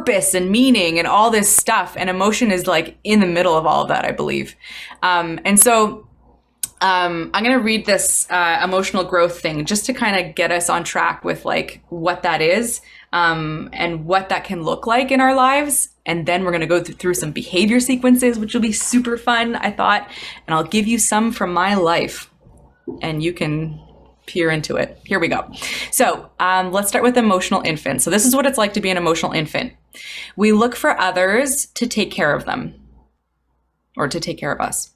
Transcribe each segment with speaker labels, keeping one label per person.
Speaker 1: purpose and meaning and all this stuff. And emotion is like in the middle of all of that, I believe. And so I'm going to read this emotional growth thing just to kind of get us on track with like what that is and what that can look like in our lives. And then we're going to go through some behavior sequences, which will be super fun, I thought. And I'll give you some from my life and you can peer into it. Here we go. So let's start with emotional infant. So this is what it's like to be an emotional infant. We look for others to take care of them or to take care of us.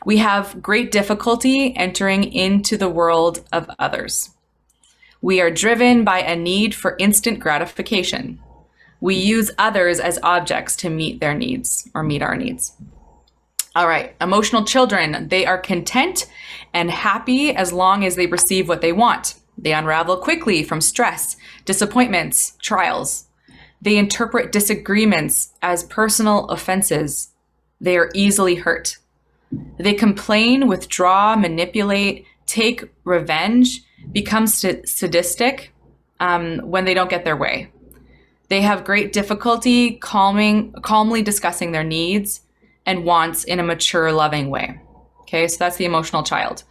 Speaker 1: We have great difficulty entering into the world of others. We are driven by a need for instant gratification. We use others as objects to meet their needs or meet our needs. All right, emotional children, they are content and happy as long as they receive what they want. They unravel quickly from stress, disappointments, trials. They interpret disagreements as personal offenses. They are easily hurt. They complain, withdraw, manipulate, take revenge, become sadistic when they don't get their way. They have great difficulty calmly discussing their needs and wants in a mature, loving way. Okay, so that's the emotional child.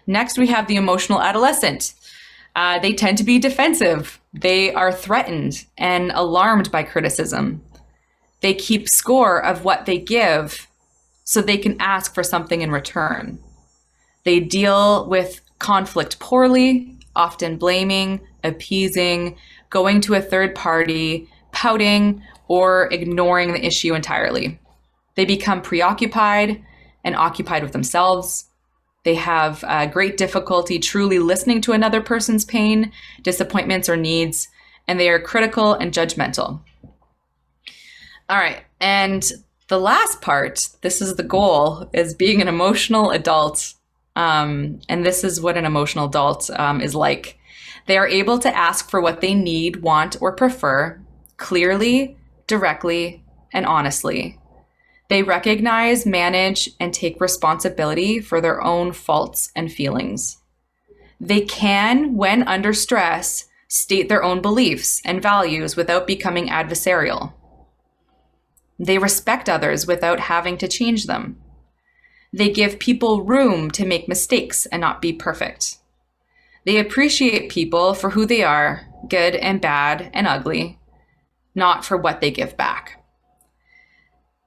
Speaker 1: Next, we have the emotional adolescent. They tend to be defensive. They are threatened and alarmed by criticism. They keep score of what they give so they can ask for something in return. They deal with conflict poorly, often blaming, appeasing, going to a third party, pouting, or ignoring the issue entirely. They become preoccupied and occupied with themselves. They have great difficulty truly listening to another person's pain, disappointments, or needs, and they are critical and judgmental. All right, and the last part, this is the goal, is being an emotional adult. And this is what an emotional adult is like. They are able to ask for what they need, want, or prefer clearly, directly, and honestly. They recognize, manage, and take responsibility for their own faults and feelings. They can, when under stress, state their own beliefs and values without becoming adversarial. They respect others without having to change them. They give people room to make mistakes and not be perfect. They appreciate people for who they are, good and bad and ugly, not for what they give back.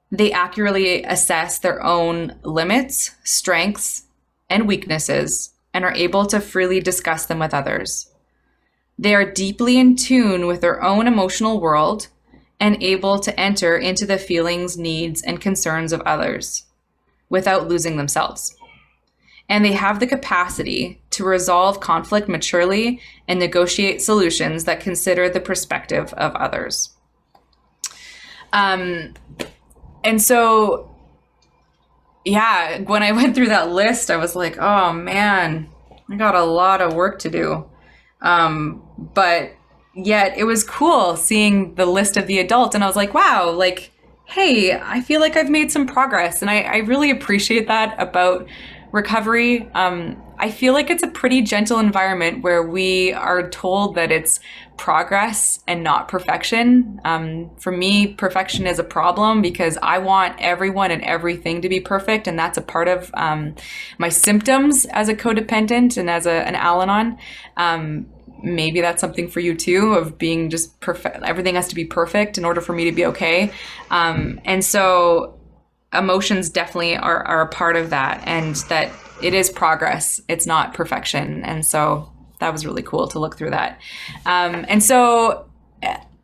Speaker 1: They accurately assess their own limits, strengths, and weaknesses, and are able to freely discuss them with others. They are deeply in tune with their own emotional world and able to enter into the feelings, needs, and concerns of others without losing themselves. And they have the capacity to resolve conflict maturely and negotiate solutions that consider the perspective of others. And so, yeah, when I went through that list, I was like, oh man, I got a lot of work to do. But yet it was cool seeing the list of the adult, and I was like, wow, like, hey, I feel like I've made some progress. And I really appreciate that about recovery. I feel like it's a pretty gentle environment where we are told that it's progress and not perfection. For me, perfection is a problem because I want everyone and everything to be perfect. And that's a part of my symptoms as a codependent and as an Al-Anon. Maybe that's something for you too, of being just perfect. Everything has to be perfect in order for me to be okay. And so emotions definitely are a part of that, and that it is progress. It's not perfection. And so that was really cool to look through that. And so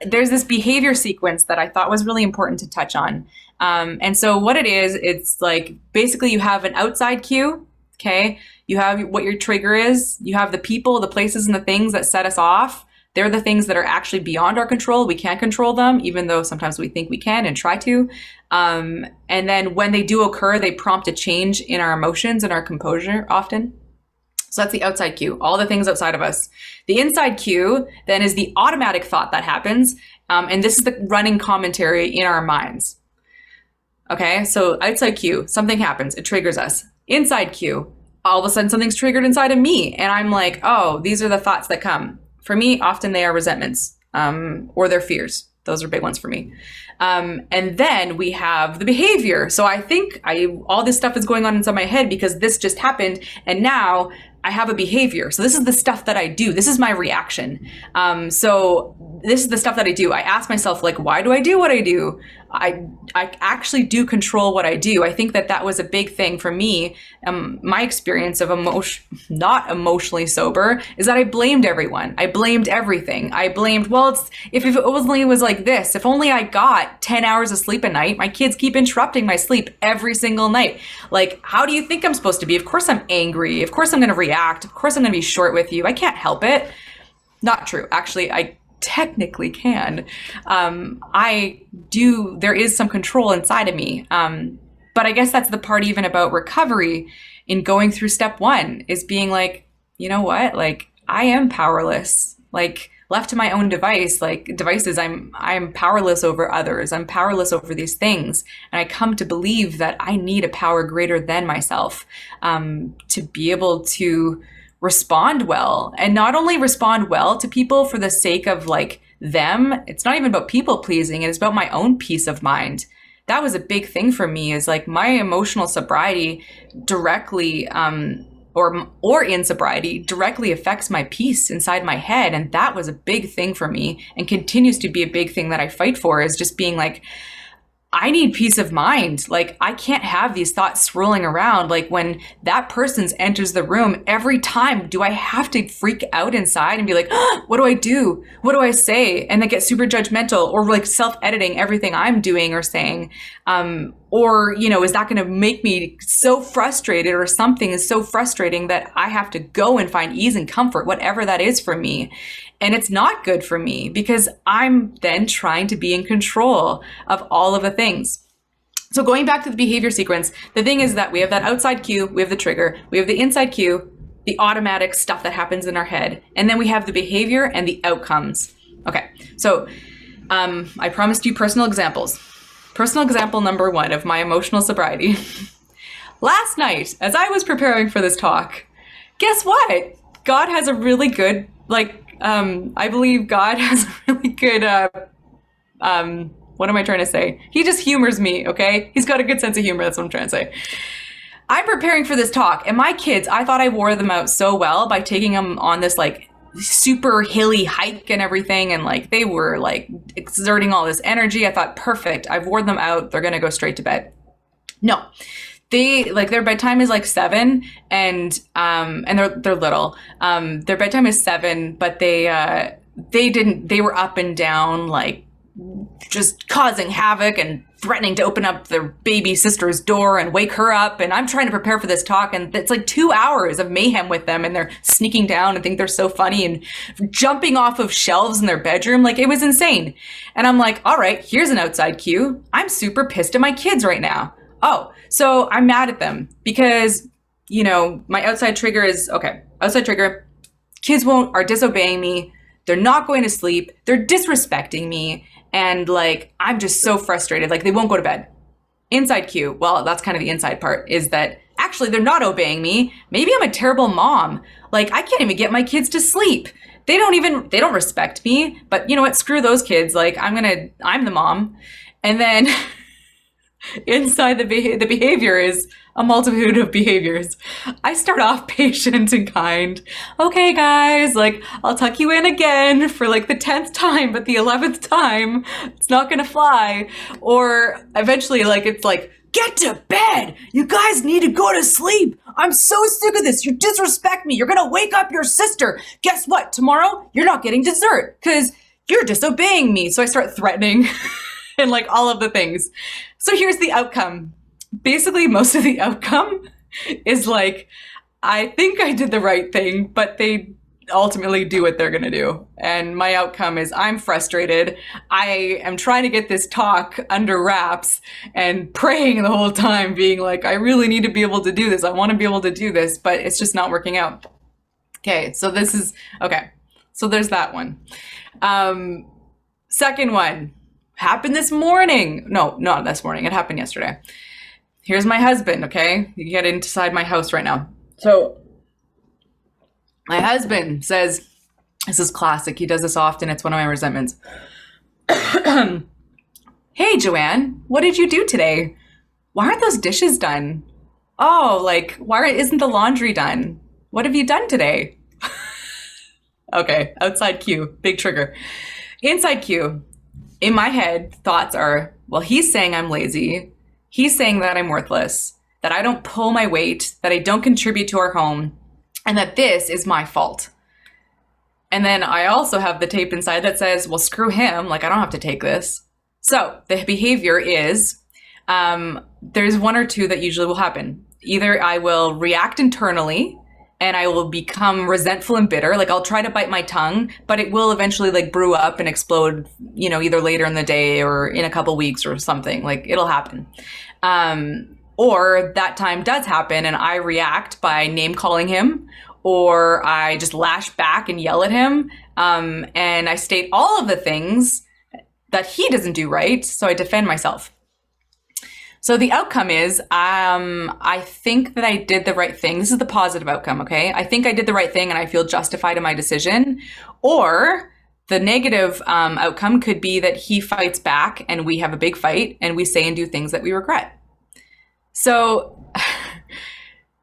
Speaker 1: there's this behavior sequence that I thought was really important to touch on. And so what it is, it's like, basically you have an outside cue. Okay. You have what your trigger is. You have the people, the places, and the things that set us off. They're the things that are actually beyond our control. We can't control them, even though sometimes we think we can and try to. And then when they do occur, they prompt a change in our emotions and our composure often. So that's the outside cue, all the things outside of us. The inside cue then is the automatic thought that happens. And this is the running commentary in our minds. Okay, so outside cue, something happens, it triggers us. Inside cue, all of a sudden something's triggered inside of me. And I'm like, oh, these are the thoughts that come. For me, often they are resentments or their fears. Those are big ones for me. And then we have the behavior. So I think all this stuff is going on inside my head because this just happened. And now I have a behavior. So this is the stuff that I do. This is my reaction. So this is the stuff that I do. I ask myself, like, why do I do what I do? I actually do control what I do. I think that was a big thing for me. My experience of not emotionally sober is that I blamed everyone. I blamed everything. I blamed, if it only was like this, if only I got 10 hours of sleep a night, my kids keep interrupting my sleep every single night. Like, how do you think I'm supposed to be? Of course I'm angry. Of course I'm going to react. Of course I'm going to be short with you. I can't help it. Not true. Actually, I technically can. There is some control inside of me. But I guess that's the part even about recovery in going through step one is being like, you know what? Like, I am powerless. Like, left to my own devices, I'm powerless over others. I'm powerless over these things. And I come to believe that I need a power greater than myself, to be able to respond well, and not only respond well to people for the sake of like them. It's not even about people pleasing. It's about my own peace of mind. That was a big thing for me, is like my emotional sobriety directly, or in sobriety directly affects my peace inside my head. And that was a big thing for me and continues to be a big thing that I fight for, is just being like, I need peace of mind. Like, I can't have these thoughts swirling around. Like, when that person enters the room, every time do I have to freak out inside and be like, what do I do? What do I say? And then get super judgmental, or like self-editing everything I'm doing or saying. Or, is that going to make me so frustrated, or something is so frustrating that I have to go and find ease and comfort, whatever that is for me. And it's not good for me, because I'm then trying to be in control of all of the things. So going back to the behavior sequence, the thing is that we have that outside cue, we have the trigger, we have the inside cue, the automatic stuff that happens in our head, and then we have the behavior and the outcomes. Okay, so I promised you personal examples. Personal example number one of my emotional sobriety. Last night, as I was preparing for this talk, guess what? God has a really good, I believe God has a really good, what am I trying to say? He just humors me, okay? He's got a good sense of humor, that's what I'm trying to say. I'm preparing for this talk, and my kids, I thought I wore them out so well by taking them on this super hilly hike and everything, and they were exerting all this energy. I thought, perfect, I've worn them out, they're gonna go straight to bed. No. Their bedtime is 7, and they're little. Their bedtime is 7, but they were up and down, just causing havoc and threatening to open up their baby sister's door and wake her up. And I'm trying to prepare for this talk, and it's 2 hours of mayhem with them, and they're sneaking down and think they're so funny and jumping off of shelves in their bedroom. It was insane. And I'm like, all right, here's an outside cue. I'm super pissed at my kids right now. Oh, so I'm mad at them because, my outside trigger is, okay, outside trigger, kids are disobeying me. They're not going to sleep. They're disrespecting me. And I'm just so frustrated. They won't go to bed. Inside cue, well, that's kind of the inside part, is that actually they're not obeying me. Maybe I'm a terrible mom. I can't even get my kids to sleep. They don't respect me, but you know what? Screw those kids. I'm the mom. And then inside the behavior is a multitude of behaviors. I start off patient and kind. Okay, guys, I'll tuck you in again for the 10th time, but the 11th time, it's not gonna fly. Or eventually, it's get to bed. You guys need to go to sleep. I'm so sick of this. You disrespect me. You're gonna wake up your sister. Guess what? Tomorrow, you're not getting dessert because you're disobeying me. So I start threatening and all of the things. So here's the outcome. Basically, most of the outcome is I think I did the right thing, but they ultimately do what they're going to do. And my outcome is I'm frustrated. I am trying to get this talk under wraps and praying the whole time, being I really need to be able to do this. I want to be able to do this, but it's just not working out. Okay, so so there's that one. Second one. Happened this morning. No, not this morning. It happened yesterday. Here's my husband, okay? You get inside my house right now. So my husband says, this is classic. He does this often. It's one of my resentments. Hey, Joanne, what did you do today? Why aren't those dishes done? Oh, like, why isn't the laundry done? What have you done today? Okay, outside cue, big trigger. Inside cue, in my head, thoughts are, well, he's saying I'm lazy. He's saying that I'm worthless, that I don't pull my weight, that I don't contribute to our home, and that this is my fault. And then I also have the tape inside that says, well, screw him. Like, I don't have to take this. So the behavior is there's one or two that usually will happen. Either I will react internally and I will become resentful and bitter. Like I'll try to bite my tongue, but it will eventually like brew up and explode, either later in the day or in a couple weeks or something. Like it'll happen. Or that time does happen and I react by name calling him, or I just lash back and yell at him. And I state all of the things that he doesn't do right. So I defend myself. So the outcome is, I think that I did the right thing. This is the positive outcome, okay? I think I did the right thing and I feel justified in my decision. Or the negative outcome could be that he fights back and we have a big fight and we say and do things that we regret. So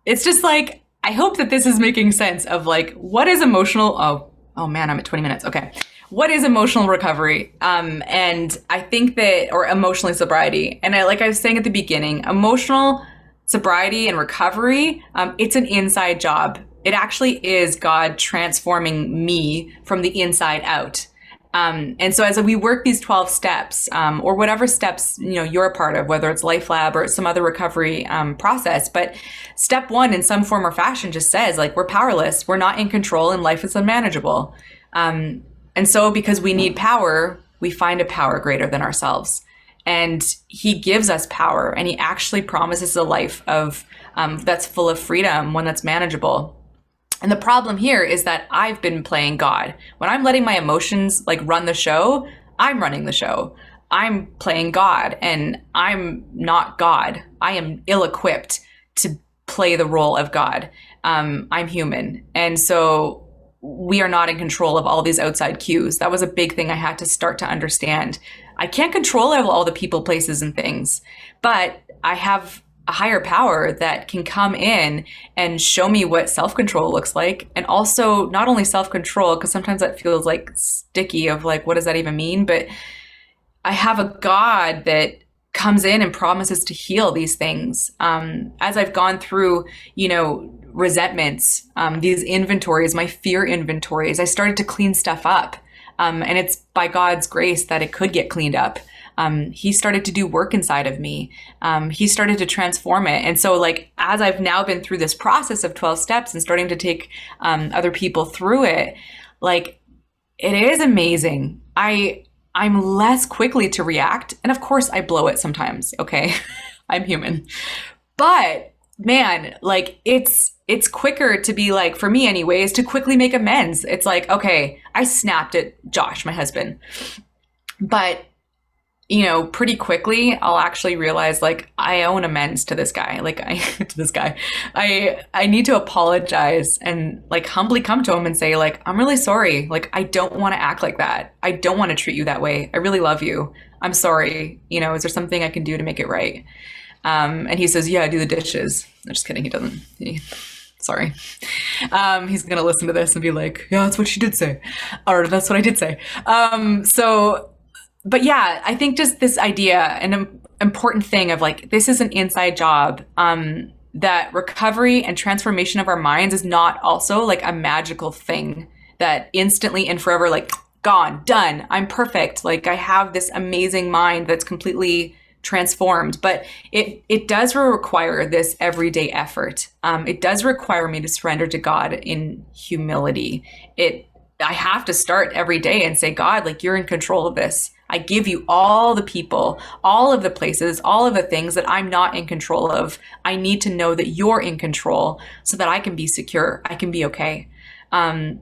Speaker 1: it's just like, I hope that this is making sense of like, what is emotional? Oh man, I'm at 20 minutes. Okay. What is emotional recovery? And I think that, or emotional sobriety. And like I was saying at the beginning, emotional sobriety and recovery, it's an inside job. It actually is God transforming me from the inside out. And so as we work these 12 steps, or whatever steps, you're a part of, whether it's Life Lab or some other recovery process, but step one in some form or fashion just says like, we're powerless, we're not in control, and life is unmanageable. And so because we need power, we find a power greater than ourselves. And he gives us power, and he actually promises a life of that's full of freedom, one that's manageable. And the problem here is that I've been playing God. When I'm letting my emotions like run the show, I'm running the show. I'm playing God, and I'm not God. I am ill-equipped to play the role of God. I'm human. And so we are not in control of all these outside cues. That was a big thing I had to start to understand. I can't control all the people, places, and things, but I have a higher power that can come in and show me what self-control looks like. And also not only self-control, because sometimes that feels like sticky of like, what does that even mean? But I have a God that comes in and promises to heal these things. As I've gone through, resentments, these inventories, my fear inventories, I started to clean stuff up. And it's by God's grace that it could get cleaned up. He started to do work inside of me. He started to transform it. And so like, as I've now been through this process of 12 steps and starting to take other people through it, like it is amazing. I'm less quickly to react. And of course I blow it sometimes. Okay. I'm human, but man, like it's quicker to be like, for me anyways, to quickly make amends. It's like, okay, I snapped at Josh, my husband, but pretty quickly I'll actually realize like I owe an amends to this guy. Like I need to apologize and like humbly come to him and say like, I'm really sorry. Like, I don't want to act like that. I don't want to treat you that way. I really love you. I'm sorry. Is there something I can do to make it right? And he says, yeah, do the dishes. I'm just kidding. He doesn't. Sorry. He's going to listen to this and be like, yeah, that's what she did say. Or that's what I did say. But yeah, I think just this idea, an important thing of like, this is an inside job, that recovery and transformation of our minds is not also like a magical thing that instantly and forever, like gone, done, I'm perfect. Like I have this amazing mind that's completely transformed, but it does require this everyday effort. It does require me to surrender to God in humility. I have to start every day and say, God, like you're in control of this. I give you all the people, all of the places, all of the things that I'm not in control of. I need to know that you're in control so that I can be secure. I can be okay. It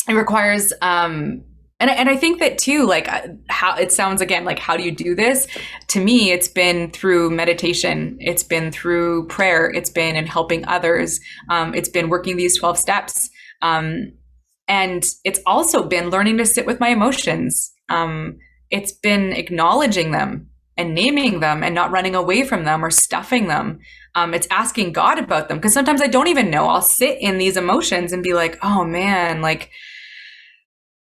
Speaker 1: requires, and I think that too, like how it sounds again, like how do you do this? To me, it's been through meditation. It's been through prayer. It's been in helping others. It's been working these 12 steps. And it's also been learning to sit with my emotions. It's been acknowledging them and naming them and not running away from them or stuffing them. It's asking God about them, because sometimes I don't even know. I'll sit in these emotions and be like, oh man, like,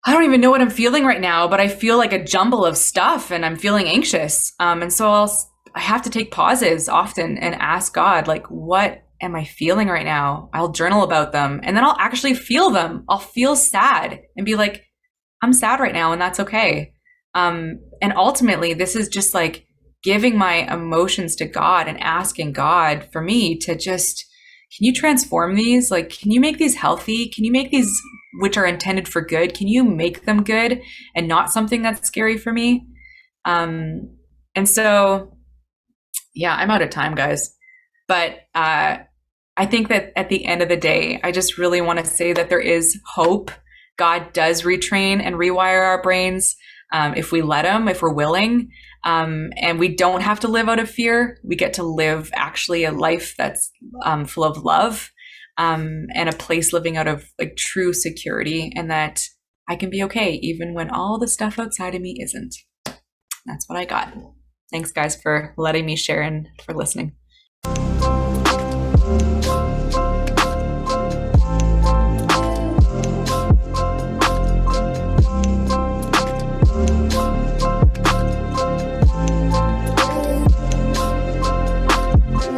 Speaker 1: I don't even know what I'm feeling right now, but I feel like a jumble of stuff and I'm feeling anxious. And so I have to take pauses often and ask God, like, what am I feeling right now? I'll journal about them and then I'll actually feel them. I'll feel sad and be like, I'm sad right now and that's okay. And ultimately, this is just like giving my emotions to God and asking God for me to just, can you transform these? Like, can you make these healthy? Can you make these which are intended for good? Can you make them good and not something that's scary for me? And so, yeah, I'm out of time, guys. But I think that at the end of the day, I just really want to say that there is hope. God does retrain and rewire our brains if we let him, if we're willing. And we don't have to live out of fear. We get to live actually a life that's full of love, and a place living out of like true security, and that I can be okay even when all the stuff outside of me isn't. That's what I got. Thanks, guys, for letting me share and for listening.